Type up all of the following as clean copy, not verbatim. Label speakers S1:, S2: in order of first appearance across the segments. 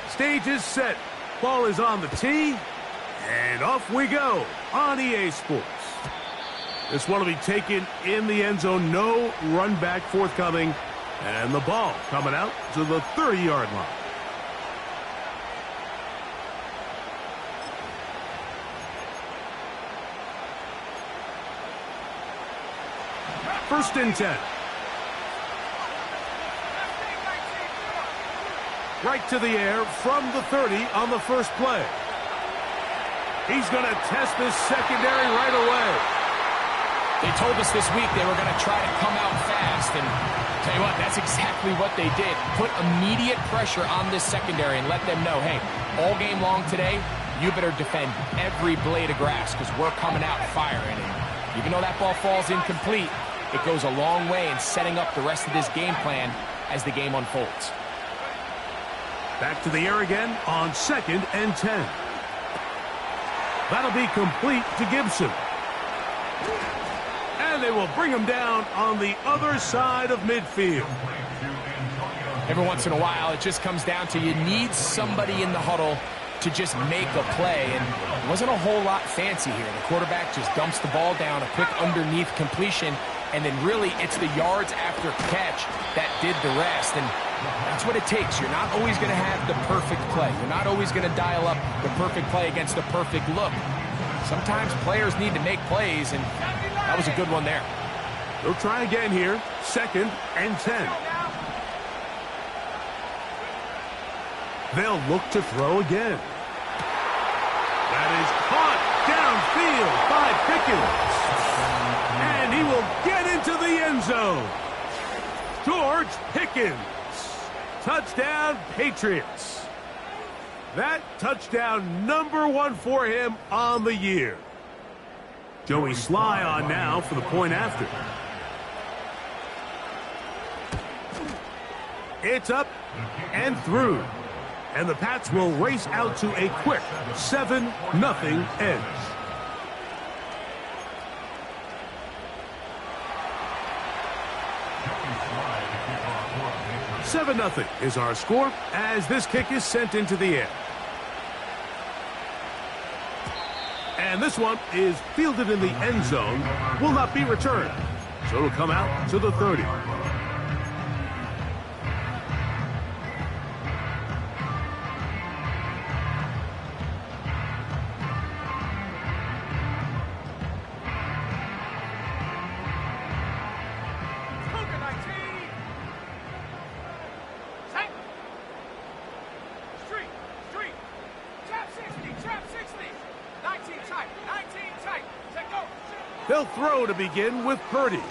S1: Stage is set. Ball is on the tee. And off we go on EA Sports. This one will be taken in the end zone. No run back forthcoming. And the ball coming out to the 30-yard line. First and 10. Right to the air from the 30 on the first play. He's going to test this secondary right away.
S2: They told us this week they were going to try to come out fast, and tell you what, that's exactly what they did. Put immediate pressure on this secondary and let them know, hey, all game long today, you better defend every blade of grass because we're coming out firing. And even though that ball falls incomplete, it goes a long way in setting up the rest of this game plan as the game unfolds.
S1: Back to the air again on 2nd and 10. That'll be complete to Gibson. And they will bring him down on the other side of midfield.
S2: Every once in a while, it just comes down to you need somebody in the huddle to just make a play. And it wasn't a whole lot fancy here. The quarterback just dumps the ball down, a quick underneath completion, and then really it's the yards after catch that did the rest. And that's what it takes. You're not always going to have the perfect play. You're not always going to dial up the perfect play against the perfect look. Sometimes players need to make plays, and that was a good one there.
S1: They'll try again here. 2nd and 10. They'll look to throw again. That is caught downfield by Pickens. And he will get into the end zone. George Pickens. Touchdown, Patriots. That touchdown #1 for him on the year. Joey Sly on now for the point after. It's up and through. And the Pats will race out to a quick 7-0 edge. 7-0 is our score as this kick is sent into the air. And this one is fielded in the end zone, will not be returned. So it'll come out to the 30. They'll throw to begin with Purdy.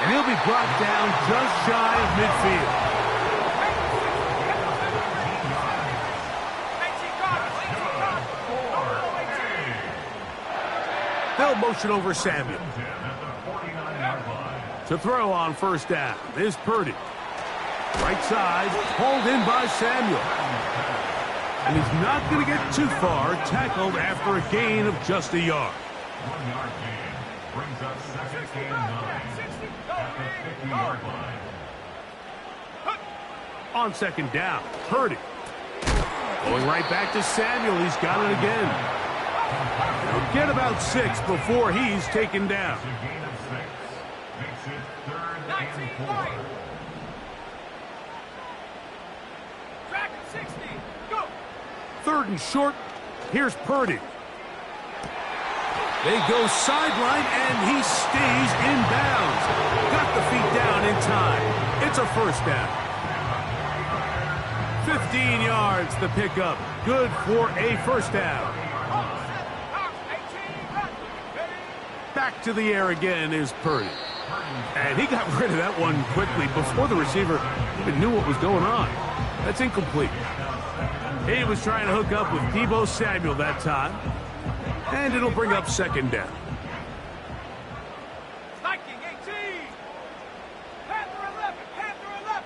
S1: And he'll be brought down just shy of midfield. They'll motion over Samuel. To throw on first down is Purdy. Right side, hauled in by Samuel. And he's not going to get too far, tackled after a gain of just a yard.
S3: 1 yard gain brings up 2nd and 9 at the 50-yard line.
S1: On 2nd down, Purdy. Going right back to Samuel. He's got it again. He'll get about 6 before he's taken down.
S3: A gain of 6 makes it 3rd and 4.
S4: Track at 60. Go.
S1: 3rd and short. Here's Purdy. They go sideline, and he stays in bounds. Got the feet down in time. It's a first down. 15 yards the pickup. Good for a first down. Back to the air again is Purdy. And he got rid of that one quickly before the receiver even knew what was going on. That's incomplete. He was trying to hook up with Deebo Samuel that time. And it'll bring up 2nd down.
S4: Viking 18. Panther 11. Panther 11.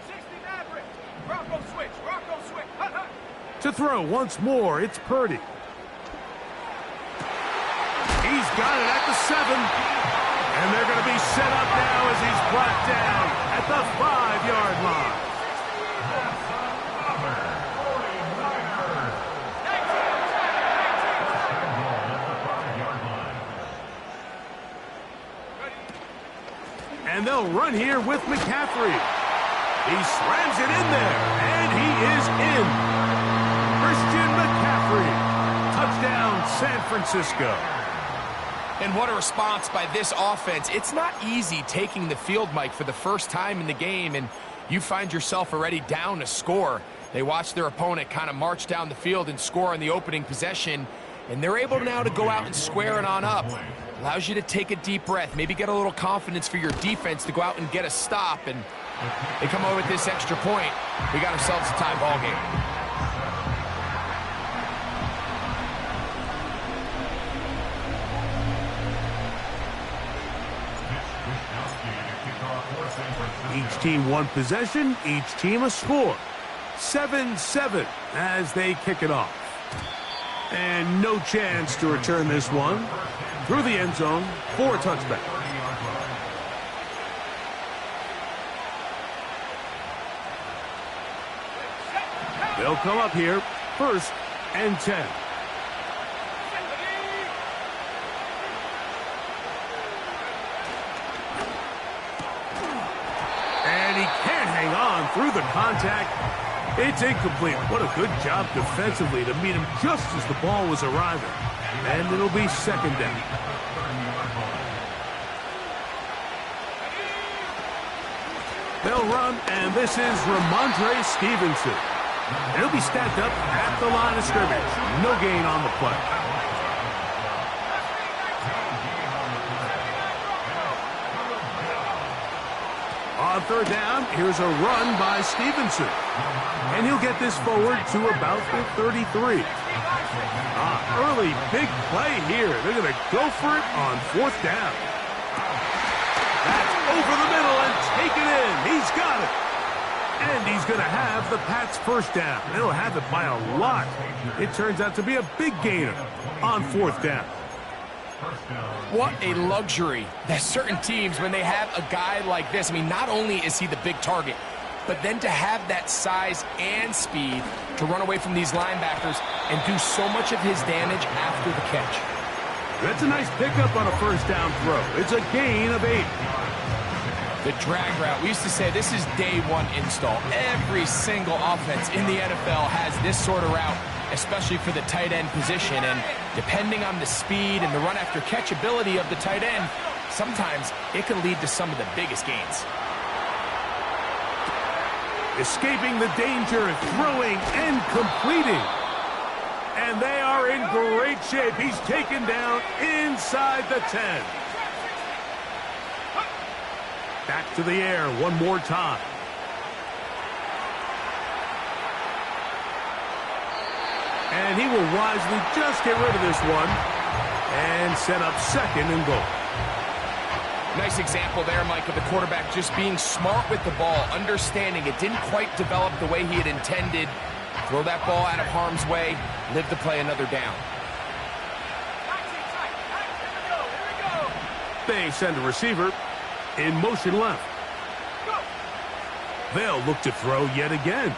S4: 60 Maverick. Rocco switch. Rocco switch. Hut, hut.
S1: To throw once more, it's Purdy. He's got it at the 7. And they're going to be set up now as he's brought down at the 5-yard line. And they'll run here with McCaffrey. He slams it in there, and he is in. Christian McCaffrey. Touchdown, San Francisco.
S2: And what a response by this offense. It's not easy taking the field, Mike, for the first time in the game, and you find yourself already down a score. They watch their opponent kind of march down the field and score on the opening possession, and they're able now to go out and square it on up. Allows you to take a deep breath, maybe get a little confidence for your defense to go out and get a stop, and they come over with this extra point. We got ourselves a tie ball game.
S1: Each team one possession, each team a score. 7-7 as they kick it off. And no chance to return this one through the end zone for a touchback. They'll come up here, 1st and 10. And he can't hang on through the contact. It's incomplete. What a good job defensively to meet him just as the ball was arriving. And it'll be 2nd down. They'll run, and this is Ramondre Stevenson. And he'll be stacked up at the line of scrimmage. No gain on the play. On 3rd down, here's a run by Stevenson. And he'll get this forward to about the 33. Early big play here. They're going to go for it on 4th down. That's over the middle and taken in. He's got it. And he's going to have the Pats' 1st down. They'll have it by a lot. It turns out to be a big gainer on 4th down.
S2: What a luxury that certain teams, when they have a guy like this, I mean, not only is he the big target, but then to have that size and speed to run away from these linebackers and do so much of his damage after the catch.
S1: That's a nice pickup on a 1st down throw. It's a gain of 8.
S2: The drag route, we used to say this is day 1 install. Every single offense in the NFL has this sort of route, especially for the tight end position. And depending on the speed and the run after catch ability of the tight end, sometimes it can lead to some of the biggest gains.
S1: Escaping the danger, throwing and completing. And they are in great shape. He's taken down inside the 10. Back to the air one more time. And he will wisely just get rid of this one and set up 2nd and goal.
S2: Nice example there, Mike, of the quarterback just being smart with the ball, understanding it didn't quite develop the way he had intended. Throw that ball out of harm's way, live to play another down.
S1: They send a receiver in motion left. They'll look to throw yet again.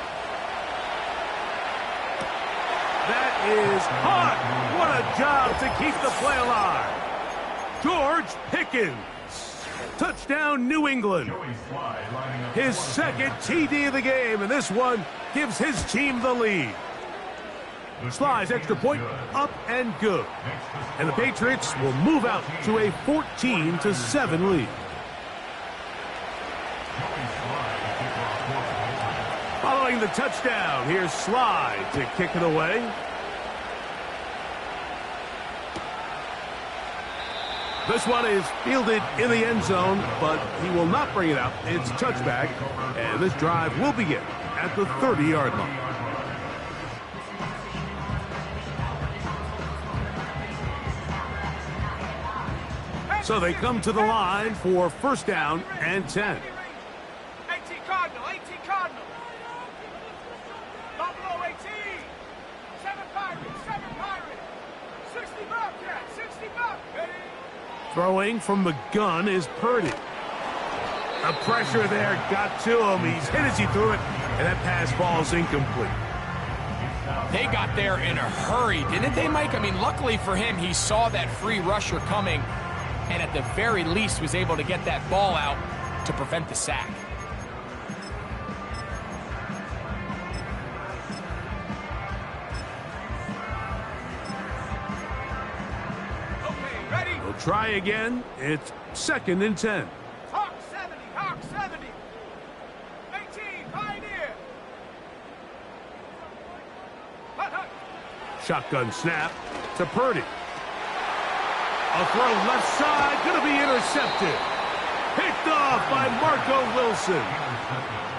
S1: That is hot. What a job to keep the play alive. George Pickens. Touchdown, New England. His 2nd TD of the game, and this one gives his team the lead. Sly's extra point up and good. And the Patriots will move out to a 14-7 lead. Following the touchdown, here's Sly to kick it away. This one is fielded in the end zone, but he will not bring it out. It's touchback, and this drive will begin at the 30-yard line. So they come to the line for 1st down and 10.
S4: 18 Cardinal, 18 Cardinal. Buffalo 18. 7 Pirates, 7 Pirates. 60 Bobcats, 60 Bobcats.
S1: Throwing from the gun is Purdy. The pressure there got to him. He's hit as he threw it, and that pass ball's incomplete.
S2: They got there in a hurry, didn't they, Mike? I mean, luckily for him, he saw that free rusher coming, and at the very least was able to get that ball out to prevent the sack.
S4: Okay, ready?
S1: We'll try again. It's 2nd and 10.
S4: Hawk 70, Hawk 70. 18, Pioneer. Hut, hut.
S1: Shotgun snap to Purdy. A throw left side, going to be intercepted. Picked off by Marco Wilson.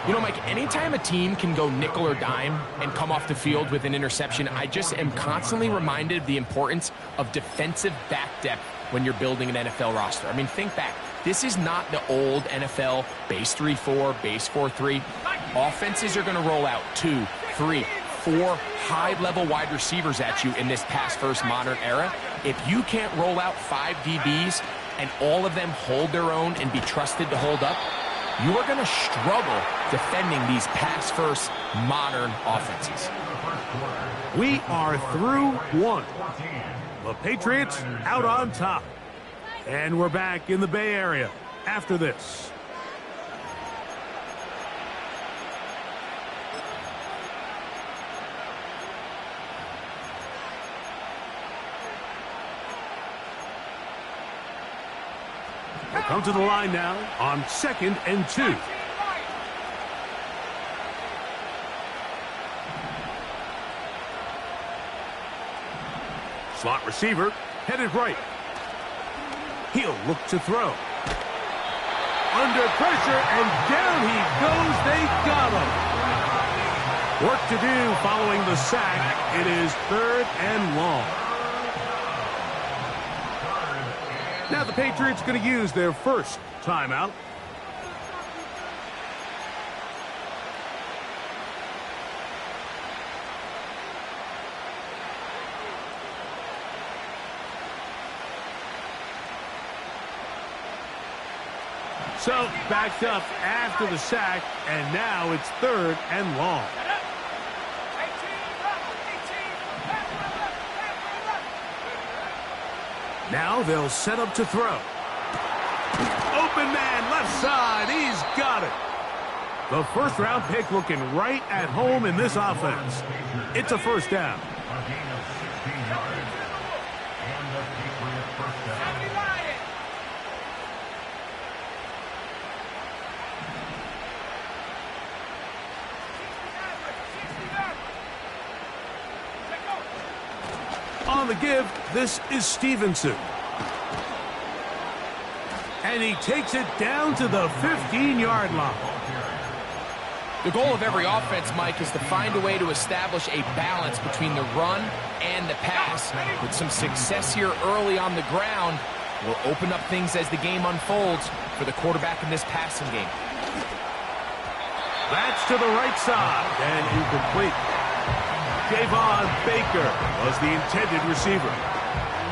S2: You know, Mike, anytime a team can go nickel or dime and come off the field with an interception, I just am constantly reminded of the importance of defensive back depth when you're building an NFL roster. I mean, think back. This is not the old NFL base 3-4, base 4-3. Offenses are going to roll out 2, 3, 4 high-level wide receivers at you in this pass-first modern era. If you can't roll out 5 DBs and all of them hold their own and be trusted to hold up, you are going to struggle defending these pass-first modern offenses.
S1: We are through 1. The Patriots out on top. And we're back in the Bay Area after this. They come to the line now on 2nd and 2. Slot receiver headed right. He'll look to throw. Under pressure, and down he goes. They got him. Work to do following the sack. It is 3rd and long. Now the Patriots going to use their first timeout. So backed up after the sack, and now it's 3rd and long. Now they'll set up to throw. Open man, left side. He's got it. The first-round pick looking right at home in this offense. It's a first down.
S3: A gain of 16 yards. And the Patriot first down.
S1: On the give, this is Stevenson. And he takes it down to the 15-yard line.
S2: The goal of every offense, Mike, is to find a way to establish a balance between the run and the pass. With some success here early on the ground, will open up things as the game unfolds for the quarterback in this passing game.
S1: That's to the right side and incomplete. Javon Baker was the intended receiver.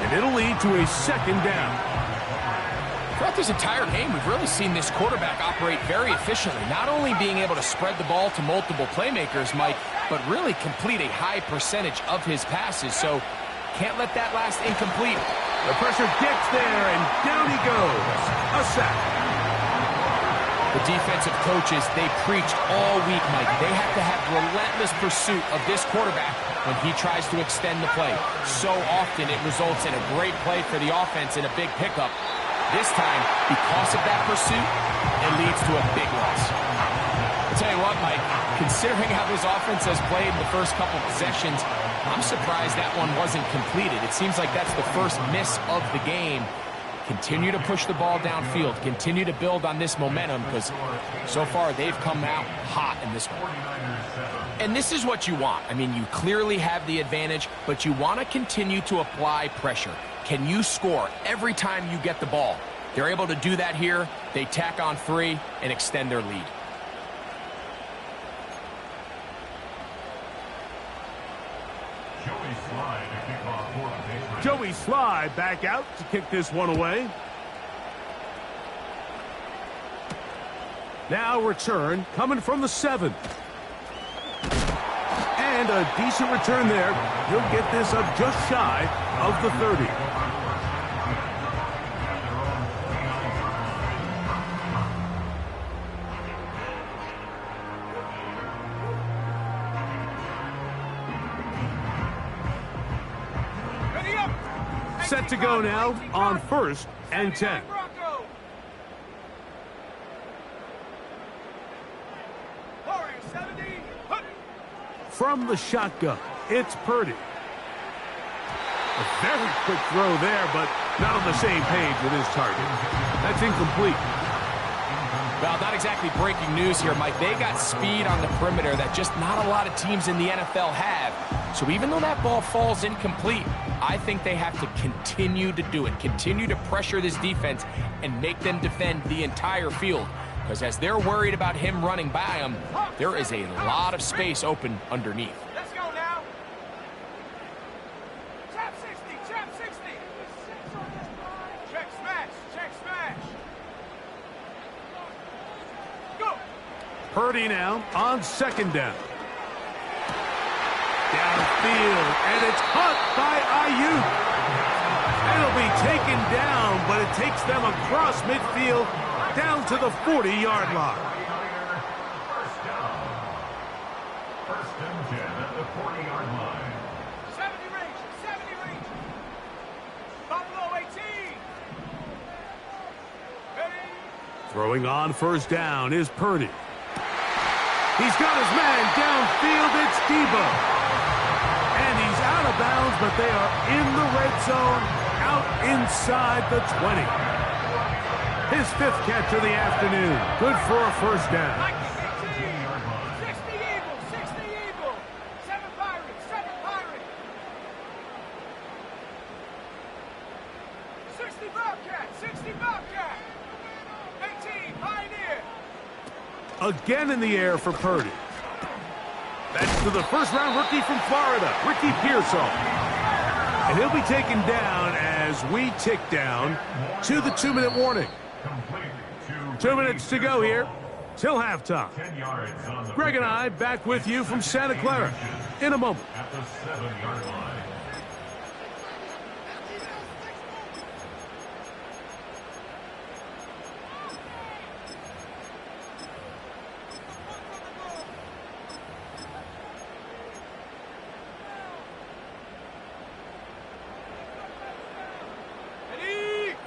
S1: And it'll lead to a second down.
S2: Throughout this entire game, we've really seen this quarterback operate very efficiently, not only being able to spread the ball to multiple playmakers, Mike, but really complete a high percentage of his passes. So can't let that last incomplete.
S1: The pressure gets there, and down he goes. A sack.
S2: The defensive coaches, they preached all week, Mike. They have to have relentless pursuit of this quarterback when he tries to extend the play. So often it results in a great play for the offense and a big pickup. This time, because of that pursuit, it leads to a big loss. I'll tell you what, Mike, considering how this offense has played in the first couple of possessions, I'm surprised that one wasn't completed. It seems like that's the first miss of the game. Continue to push the ball downfield. Continue to build on this momentum because so far they've come out hot in this one. And this is what you want. I mean, you clearly have the advantage, but you want to continue to apply pressure. Can you score every time you get the ball? They're able to do that here. They tack on 3 and extend their lead.
S3: Joey Slye to kick off for the Patriots.
S1: Joey Slye back out to kick this one away. Now return coming from the 7. And a decent return there. He'll get this up just shy of the 30. Set to go now on 1st and 10. From the shotgun, it's Purdy. A very quick throw there, but not on the same page with his target. That's incomplete.
S2: Well, not exactly breaking news here, Mike. They got speed on the perimeter that just not a lot of teams in the NFL have. So even though that ball falls incomplete, I think they have to continue to do it. Continue to pressure this defense and make them defend the entire field. Because as they're worried about him running by them, there is a lot of space open underneath.
S4: Let's go now. Trap 60, trap 60. Check smash, check smash. Go.
S1: Purdy now on 2nd down. Downfield, and it's caught by Ayuk. It'll be taken down, but it takes them across midfield down to the 40-yard line.
S3: First down. 1st and 10 at the 40-yard line.
S4: 70 range, 70 range. Buffalo 18. Ready?
S1: Throwing on 1st down is Purdy. He's got his man downfield. It's Debo. And he's out of bounds, but they are in the red zone, out inside the 20. His 5th catch of the afternoon. Good for a 1st down.
S4: 60 Eagles, 60 Eagles. 7 Pirates, 7 Pirates. 60 Bobcat, 60 Bobcat. 18 Pioneer.
S1: Again in the air for Purdy. That's to the 1st-round rookie from Florida, Ricky Pearsall. And he'll be taken down as we tick down to the 2-minute warning. 2 minutes to go here till halftime. Greg and I back with you from Santa Clara in a moment.
S3: At the 7-yard line.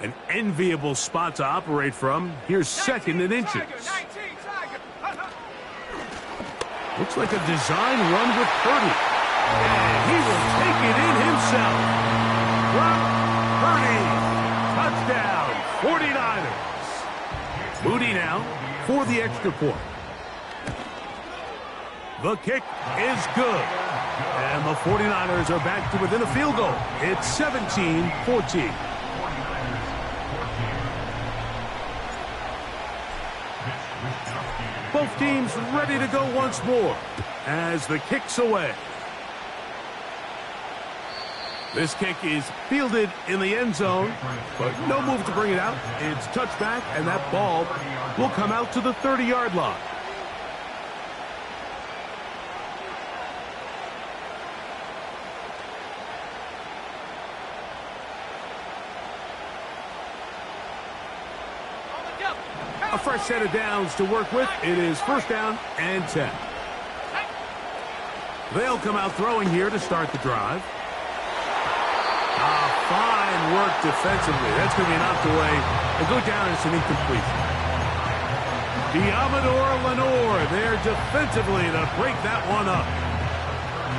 S1: An enviable spot to operate from. Here's 2nd and inches. Looks like a design run with Purdy. And he will take it in himself. Brock Purdy. Touchdown, 49ers. Moody now for the extra point. The kick is good. And the 49ers are back to within a field goal. It's 17-14. Both teams ready to go once more as the kick's away. This kick is fielded in the end zone, but no move to bring it out. It's touchback, and that ball will come out to the 30-yard line. A fresh set of downs to work with. It is 1st down and 10. They'll come out throwing here to start the drive. Fine work defensively. That's going to be knocked away and go down as an incompletion. Diamador Lenore there defensively to break that one up.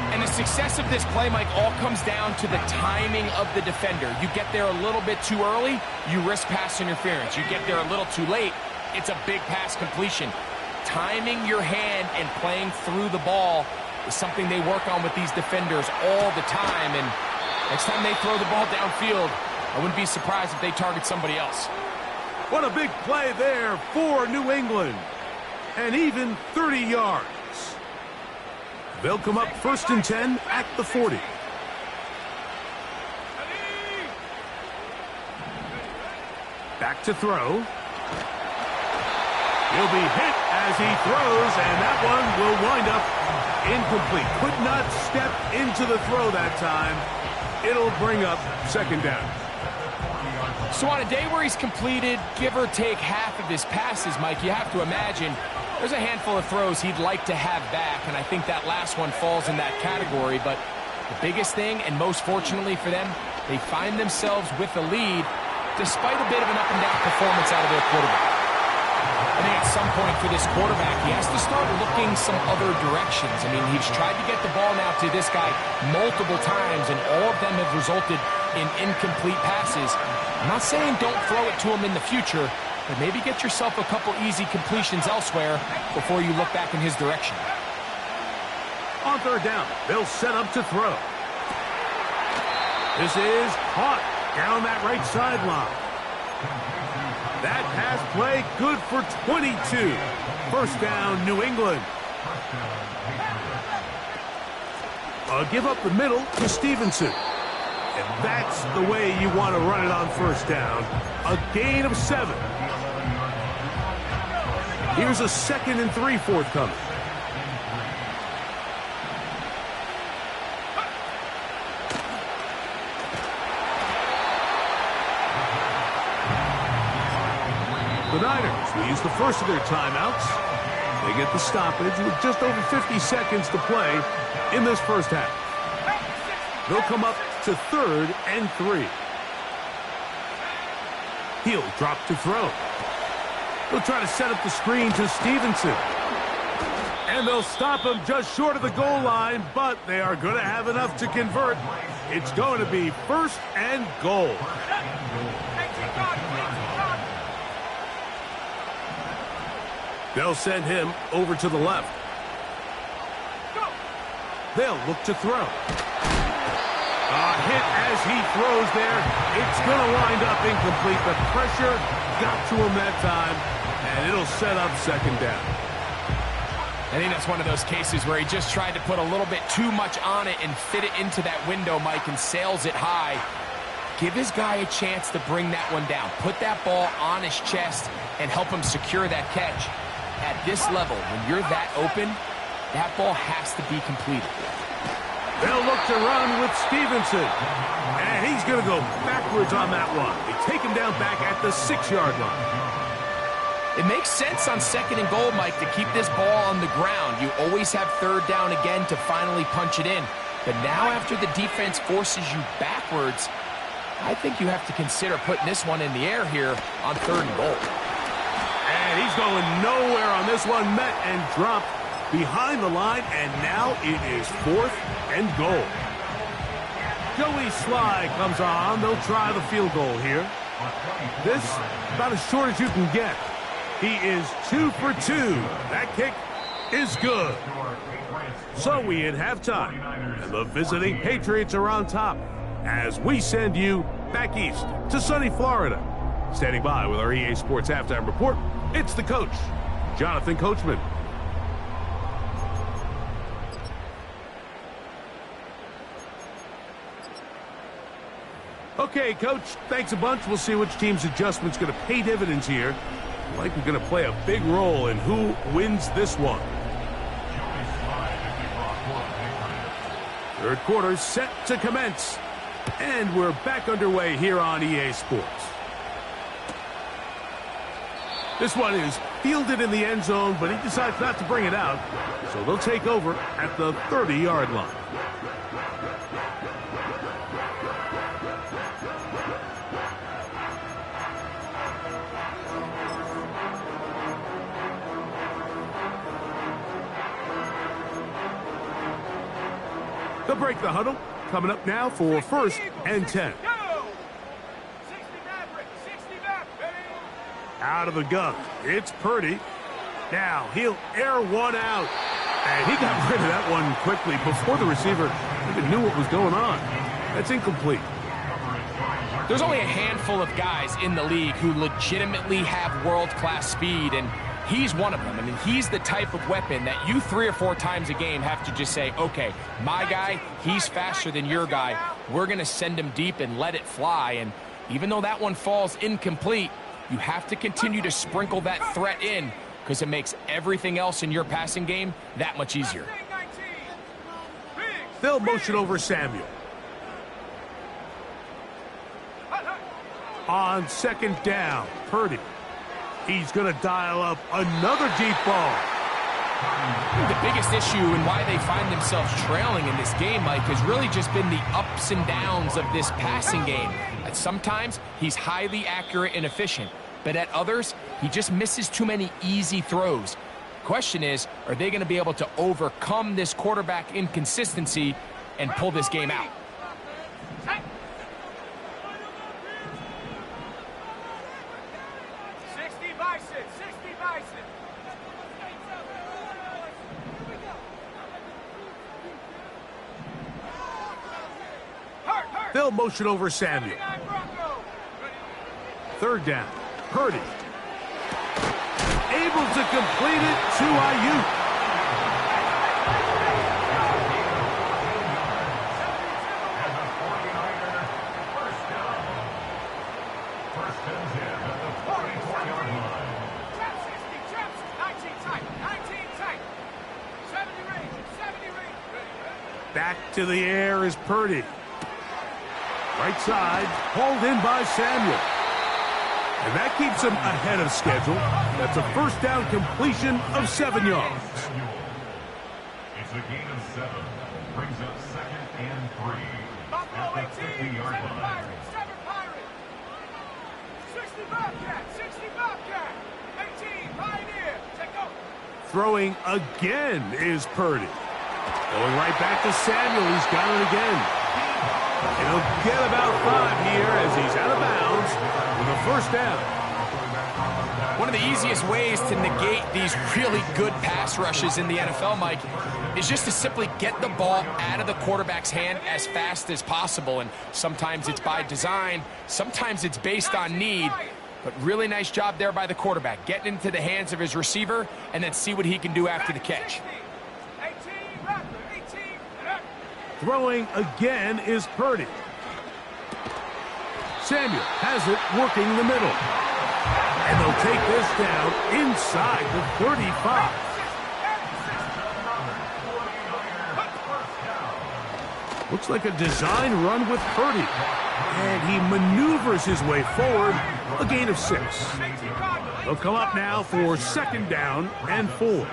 S2: And the success of this play, Mike, all comes down to the timing of the defender. You get there a little bit too early, you risk pass interference. You get there a little too late, it's a big pass completion. Timing your hand and playing through the ball is something they work on with these defenders all the time. And next time they throw the ball downfield, I wouldn't be surprised if they target somebody else.
S1: What a big play there for New England. And even 30 yards. They'll come up 1st and 10 at the 40. Back to throw. He'll be hit as he throws, and that one will wind up incomplete. Could not step into the throw that time. It'll bring up second down.
S2: So on a day where he's completed, give or take half of his passes, Mike, you have to imagine there's a handful of throws he'd like to have back, and I think that last one falls in that category. But the biggest thing, and most fortunately for them, they find themselves with a lead despite a bit of an up-and-down performance out of their quarterback. I think at some point for this quarterback, he has to start looking some other directions. I mean, he's tried to get the ball now to this guy multiple times, and all of them have resulted in incomplete passes. I'm not saying don't throw it to him in the future, but maybe get yourself a couple easy completions elsewhere before you look back in his direction.
S1: On third down, they'll set up to throw. This is caught down that right sideline. That pass play good for 22. First down, New England. Give up the middle to Stevenson. And that's the way you want to run it on first down. A gain of 7. Here's a 2nd and 3 forthcoming. The Niners will use the first of their timeouts. They get the stoppage with just over 50 seconds to play in this first half. They'll come up to 3rd and 3. He'll drop to throw. They'll try to set up the screen to Stevenson. And they'll stop him just short of the goal line, but they are going to have enough to convert. It's going to be 1st and goal. They'll send him over to the left. They'll look to throw. A hit as he throws there. It's going to wind up incomplete. The pressure got to him that time, and it'll set up second down.
S2: I think that's one of those cases where he just tried to put a little bit too much on it and fit it into that window, Mike, and sails it high. Give his guy a chance to bring that one down. Put that ball on his chest and help him secure that catch. At this level, when you're that open, that ball has to be completed.
S1: They'll look to run with Stevenson. And he's going to go backwards on that one. They take him down back at the 6-yard line.
S2: It makes sense on 2nd and goal, Mike, to keep this ball on the ground. You always have 3rd down again to finally punch it in. But now after the defense forces you backwards, I think you have to consider putting this one in the air here on 3rd and goal.
S1: And he's going nowhere on this one. Met and dropped behind the line, and now it is 4th and goal. Joey Sly comes on. They'll try the field goal here. This about as short as you can get. He is 2 for 2. That kick is good. So we hit halftime, and the visiting Patriots are on top as we send you back east to sunny Florida. Standing by with our EA Sports Halftime Report, it's the coach, Jonathan Coachman. Okay, Coach, thanks a bunch. We'll see which team's adjustment's going to pay dividends here. Likely going to play a big role in who wins this one. Third quarter set to commence. And we're back underway here on EA Sports. This one is fielded in the end zone, but he decides not to bring it out. So they'll take over at the 30-yard line. They'll break the huddle. Coming up now for 1st and 10. Out of the gun. It's Purdy. Now he'll air one out. And he got rid of that one quickly before the receiver even knew what was going on. That's incomplete.
S2: There's only a handful of guys in the league who legitimately have world-class speed, and he's one of them. I mean, he's the type of weapon that you 3 or 4 times a game have to just say, okay, my guy, he's faster than your guy. We're going to send him deep and let it fly. And even though that one falls incomplete, you have to continue to sprinkle that threat in because it makes everything else in your passing game that much easier.
S1: They'll motion over Samuel. On second down, Purdy. He's going to dial up another deep ball.
S2: The biggest issue and why they find themselves trailing in this game, Mike, has really just been the ups and downs of this passing game. At sometimes, he's highly accurate and efficient, but at others, he just misses too many easy throws. Question is, are they going to be able to overcome this quarterback inconsistency and pull this game out?
S1: They'll motion over Samuel. Third down, Purdy. Able to complete it to Ayuk. Back to the air is Purdy. Right side, hauled in by Samuel. And that keeps him ahead of schedule. That's a first down completion of 7 yards.
S3: It's a gain of 7. Brings up 2nd and 3. At the 50-yard line.
S4: 60 Bobcat, 60 Bobcat. 18, Pioneer. Take over.
S1: Throwing again is Purdy. Going right back to Samuel. He's got it again. He'll get about 5 here as he's out of bounds with a first down.
S2: One of the easiest ways to negate these really good pass rushes in the NFL, Mike, is just to simply get the ball out of the quarterback's hand as fast as possible. And sometimes it's by design, sometimes it's based on need. But really nice job there by the quarterback, getting into the hands of his receiver and then see what he can do after the catch.
S1: Throwing again is Purdy. Samuel has it working the middle. And they'll take this down inside the 35. Looks like a design run with Purdy. And he maneuvers his way forward, a gain of 6. They'll come up now for 2nd down and 4.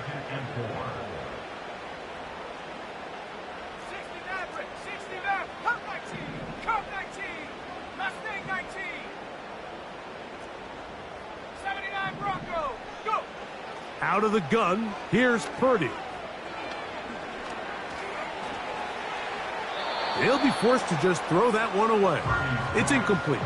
S1: Out of the gun, here's Purdy. He'll be forced to just throw that one away. It's incomplete.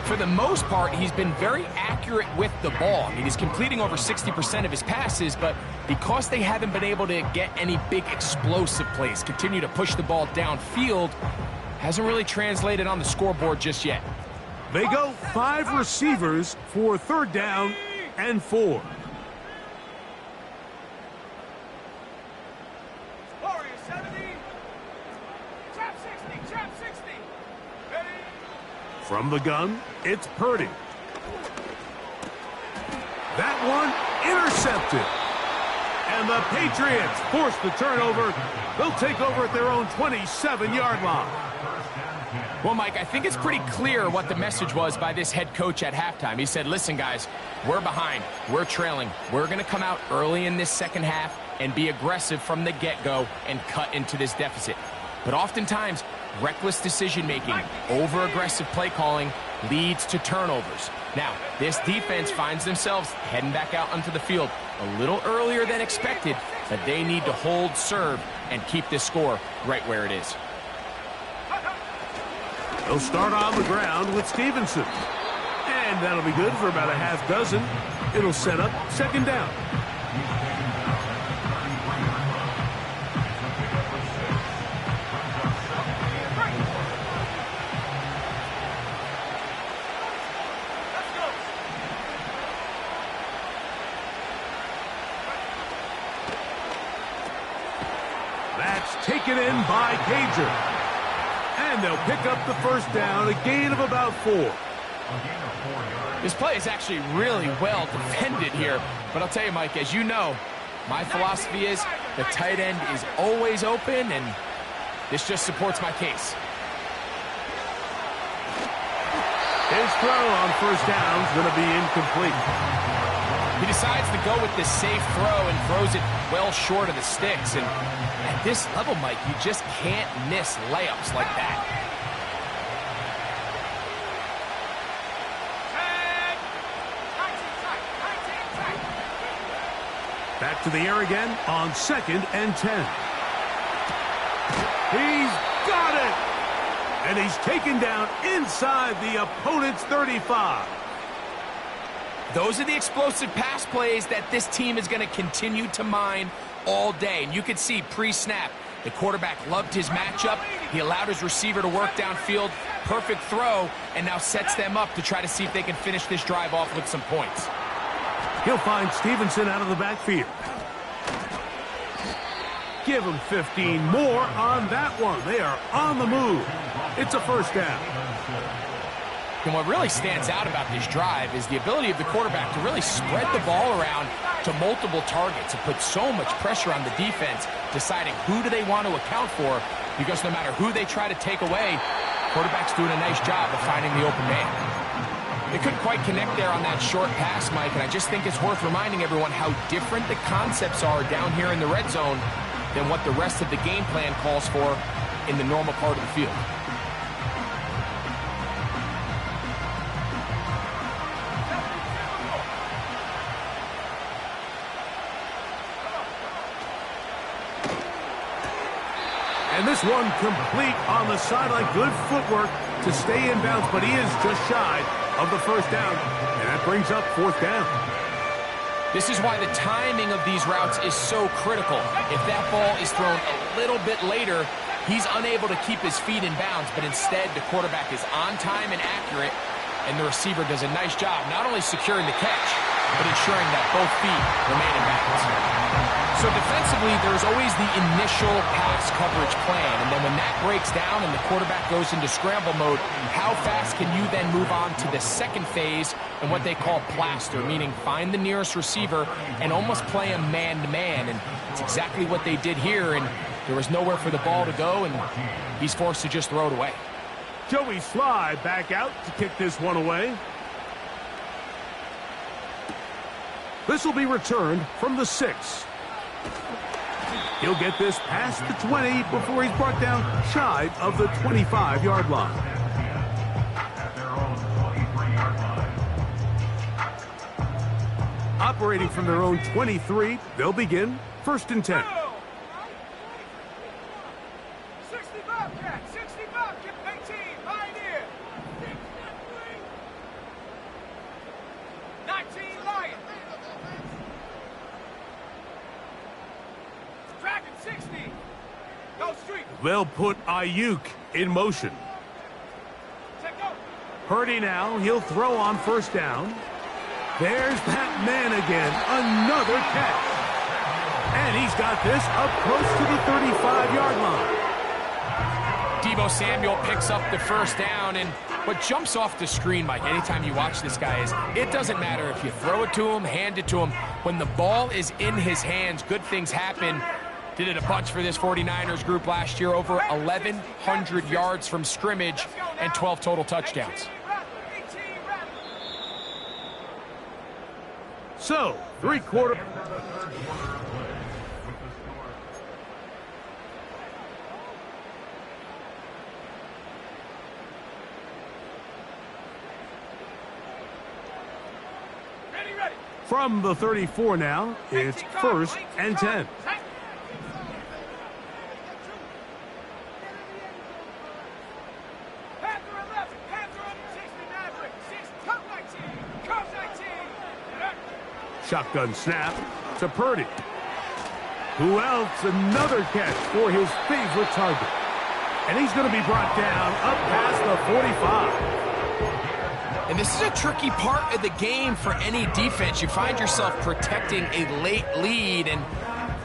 S2: For the most part, he's been very accurate with the ball. I mean, he's completing over 60% of his passes, but because they haven't been able to get any big explosive plays, continue to push the ball downfield, hasn't really translated on the scoreboard just yet.
S1: They go 5 receivers for 3rd down and 4. From the gun, it's Purdy. That one intercepted. And the Patriots force the turnover. They'll take over at their own 27-yard line.
S2: Well, Mike, I think it's pretty clear what the message was by this head coach at halftime. He said, listen, guys, we're behind. We're trailing. We're going to come out early in this second half and be aggressive from the get-go and cut into this deficit. But oftentimes, reckless decision-making, over-aggressive play calling leads to turnovers. Now, this defense finds themselves heading back out onto the field a little earlier than expected, but they need to hold serve and keep this score right where it is.
S1: They'll start on the ground with Stevenson. And that'll be good for about a half dozen. It'll set up 2nd down. Taken in by Gager. And they'll pick up the first down, a gain of about 4.
S2: This play is actually really well defended here. But I'll tell you, Mike, as you know, my philosophy is the tight end is always open, and this just supports my case.
S1: His throw on first down is going to be incomplete.
S2: He decides to go with this safe throw and throws it well short of the sticks. And at this level, Mike, you just can't miss layups like that.
S1: Back to the air again on 2nd and 10. He's got it! And he's taken down inside the opponent's 35.
S2: Those are the explosive pass plays that this team is going to continue to mine all day. And you can see pre-snap, the quarterback loved his matchup. He allowed his receiver to work downfield. Perfect throw, and now sets them up to try to see if they can finish this drive off with some points.
S1: He'll find Stevenson out of the backfield. Give him 15 more on that one. They are on the move. It's a first down.
S2: And what really stands out about this drive is the ability of the quarterback to really spread the ball around to multiple targets and put so much pressure on the defense, deciding who do they want to account for, because no matter who they try to take away, quarterback's doing a nice job of finding the open man. They couldn't quite connect there on that short pass, Mike, and I just think it's worth reminding everyone how different the concepts are down here in the red zone than what the rest of the game plan calls for in the normal part of the field.
S1: And this one complete on the sideline. Good footwork to stay in bounds, but he is just shy of the first down. And that brings up 4th down.
S2: This is why the timing of these routes is so critical. If that ball is thrown a little bit later, he's unable to keep his feet in bounds, but instead the quarterback is on time and accurate, and the receiver does a nice job not only securing the catch, but ensuring that both feet remain in bounds. So defensively, there's always the initial pass coverage plan, and then when that breaks down and the quarterback goes into scramble mode, how fast can you then move on to the second phase and what they call plaster, meaning find the nearest receiver and almost play him man-to-man, and it's exactly what they did here, and there was nowhere for the ball to go, and he's forced to just throw it away.
S1: Joey Sly back out to kick this one away. This will be returned from the 6. He'll get this past the 20 before he's brought down shy of the 25-yard line.
S3: At their own 23-yard line.
S1: Operating from their own 23, they'll begin 1st and 10.
S4: 60 Bobcat, 60 Bobcat, 18, Pioneer. 19, Lion. Dragon, 60. Go street.
S1: They'll put Ayuk in motion.
S4: Take go.
S1: Purdy now, he'll throw on first down. There's that man again, another catch. And he's got this up close to the 35-yard line.
S2: Deebo Samuel picks up the first down, and what jumps off the screen, Mike, anytime you watch this guy is it doesn't matter if you throw it to him, hand it to him. When the ball is in his hands, good things happen. Did it a bunch for this 49ers group last year, over 1,100 yards from scrimmage and 12 total touchdowns.
S1: So, 3-quarter. From the 34 now, it's 1st and 10. Shotgun snap to Purdy. Who else? Another catch for his favorite target. And he's going to be brought down up past the 45.
S2: And this is a tricky part of the game for any defense. You find yourself protecting a late lead, and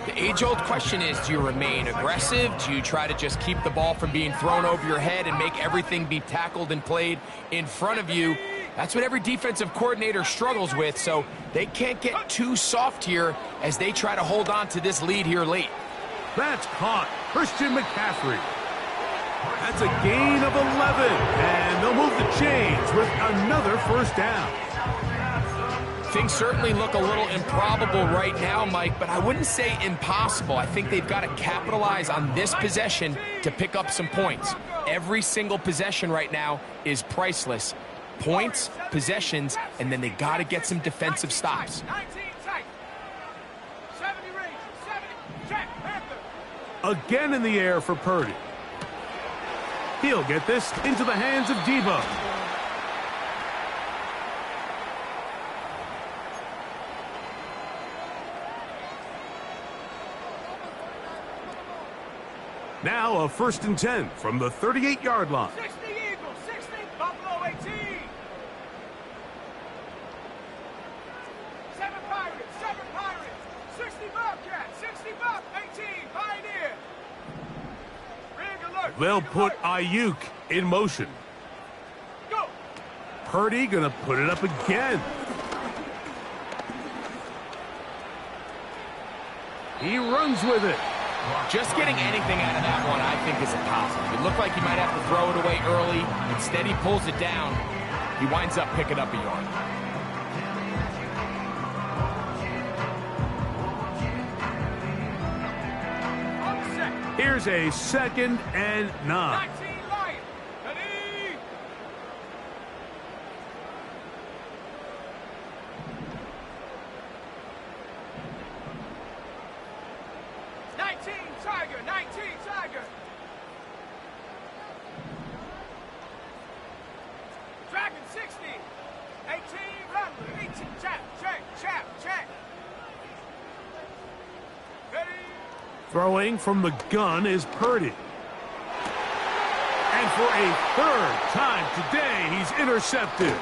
S2: The age-old question is, do you remain aggressive? Do you try to just keep the ball from being thrown over your head and make everything be tackled and played in front of you? That's what every defensive coordinator struggles with, so they can't get too soft here as they try to hold on to this lead here late.
S1: That's caught. Christian McCaffrey. That's a gain of 11, and they'll move the chains with another first down.
S2: Things certainly look a little improbable right now, Mike, but I wouldn't say impossible. I think they've got to capitalize on this possession to pick up some points. Every single possession right now is priceless. Points, possessions, and then they got to get some defensive stops.
S4: 19 tight. 70 range. 70. Check. Panther.
S1: Again in the air for Purdy. He'll get this into the hands of Debo. Now a 1st and 10 from the 38-yard line.
S4: 60 Eagles. 60 Buffalo 18. 7 Pirates. 7 Pirates. 60 Bobcats. 60 Bob 18 Pioneer. Rig alert.
S1: They'll put Ayuk in motion.
S4: Go.
S1: Purdy gonna put it up again. He runs with it.
S2: Just getting anything out of that one, I think, is a positive. It looked like he might have to throw it away early. Instead, he pulls it down. He winds up picking up a yard.
S1: Here's a 2nd and 9.
S4: 19 Lions. Ready. Tiger, 19 Tiger. Dragon 60. 18 Rattler, 18 Chap, check. Ready.
S1: Throwing from the gun is Purdy. And for a 3rd time today, he's intercepted.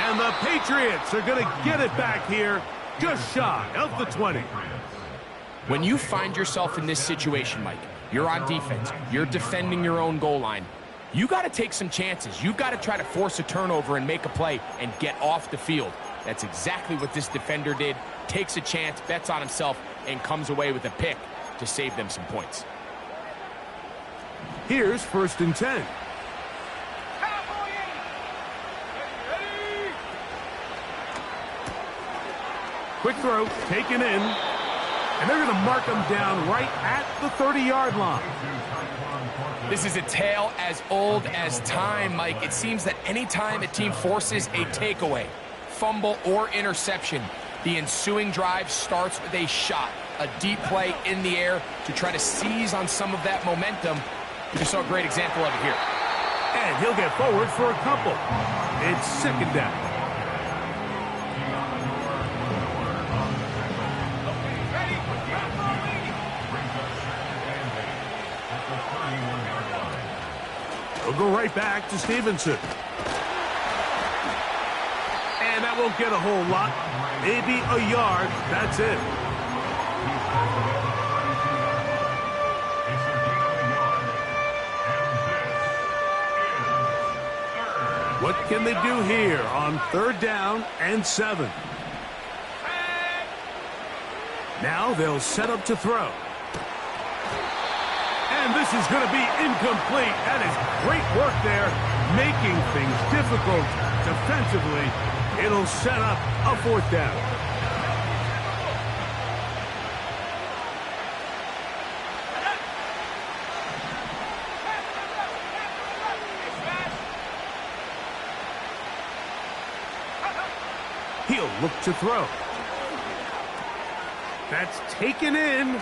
S1: And the Patriots are going to get it back here just shy of the 20.
S2: When you find yourself in this situation, Mike, you're on defense, you're defending your own goal line, you got to take some chances. You've got to try to force a turnover and make a play and get off the field. That's exactly what this defender did. Takes a chance, bets on himself, and comes away with a pick to save them some points.
S1: Here's 1st and 10.
S4: Cowboy 80. Ready.
S1: Quick throw, taken in. And they're going to mark him down right at the 30-yard line.
S2: This is a tale as old as time, Mike. It seems that anytime a team forces a takeaway, fumble, or interception, the ensuing drive starts with a shot, a deep play in the air to try to seize on some of that momentum. We just saw a great example of it here.
S1: And he'll get forward for a couple. It's 2nd down. He'll go right back to Stevenson. And that won't get a whole lot. Maybe a yard. That's it. What can they do here on 3rd down and 7? Now they'll set up to throw. And this is going to be incomplete. That is great work there, making things difficult defensively. It'll set up a 4th down. He'll look to throw. That's taken in.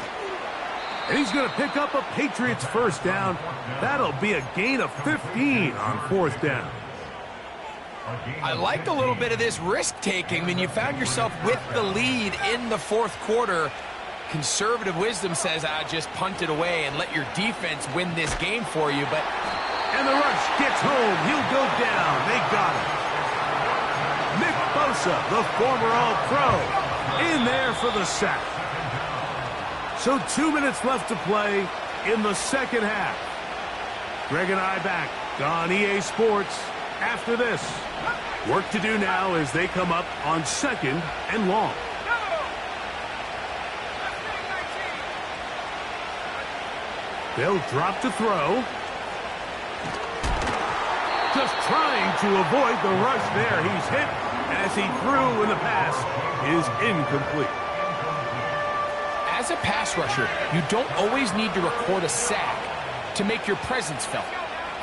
S1: And he's going to pick up a Patriots 1st down. That'll be a gain of 15 on 4th down.
S2: I liked a little bit of this risk-taking when you found yourself with the lead in the 4th quarter. Conservative wisdom says, just punt it away and let your defense win this game for you. But
S1: and the rush gets home. He'll go down. They got him. Nick Bosa, the former All-Pro, in there for the sack. So 2 minutes left to play in the second half. Greg and I back on EA Sports after this. Work to do now as they come up on second and long. They'll drop to throw. Just trying to avoid the rush there. He's hit as he threw, and the pass is incomplete.
S2: As a pass rusher, you don't always need to record a sack to make your presence felt.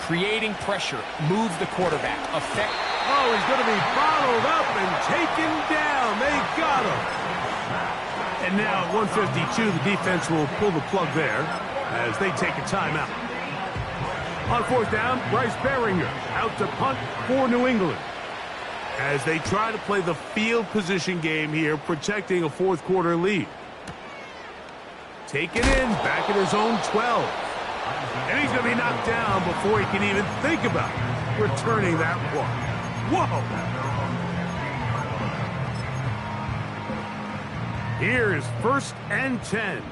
S2: Creating pressure, move the quarterback, affect.
S1: Oh, he's going to be bottled up and taken down. They got him. And now at 152, the defense will pull the plug there as they take a timeout. On fourth down, Bryce Behringer out to punt for New England as they try to play the field position game here, protecting a fourth quarter lead. Take it in, back at his own 12. And he's going to be knocked down before he can even think about returning that one. Whoa! Here is 1st and 10.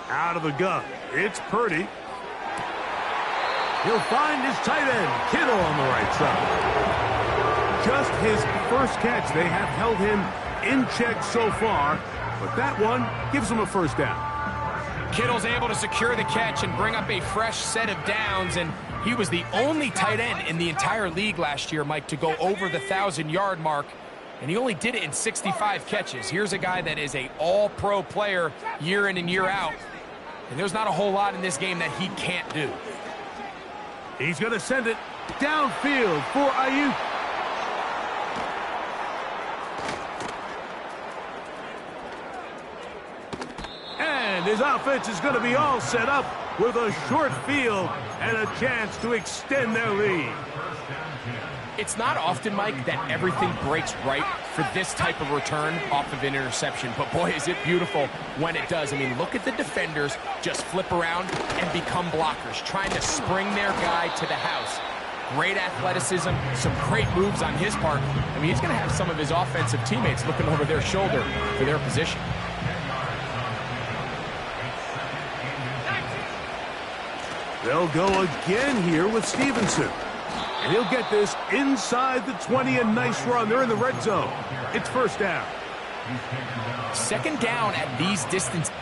S1: Out of the gun, it's Purdy. He'll find his tight end, Kittle, on the right side. Just his first catch. They have held him in check so far, but that one gives him a first down.
S2: Kittle's able to secure the catch and bring up a fresh set of downs, and he was the only tight end in the entire league last year, Mike, to go over the 1,000-yard mark, and he only did it in 65 catches. Here's a guy that is an all-pro player year in and year out, and there's not a whole lot in this game that he can't do.
S1: He's going to send it downfield for Ayuk. And his offense is going to be all set up with a short field and a chance to extend their lead.
S2: It's not often, Mike, that everything breaks right for this type of return off of an interception. But, boy, is it beautiful when it does. I mean, look at the defenders just flip around and become blockers, trying to spring their guy to the house. Great athleticism, some great moves on his part. I mean, he's going to have some of his offensive teammates looking over their shoulder for their position.
S1: They'll go again here with Stevenson. And he'll get this inside the 20, a nice run. They're in the red zone. It's first down.
S2: Second down at these distances.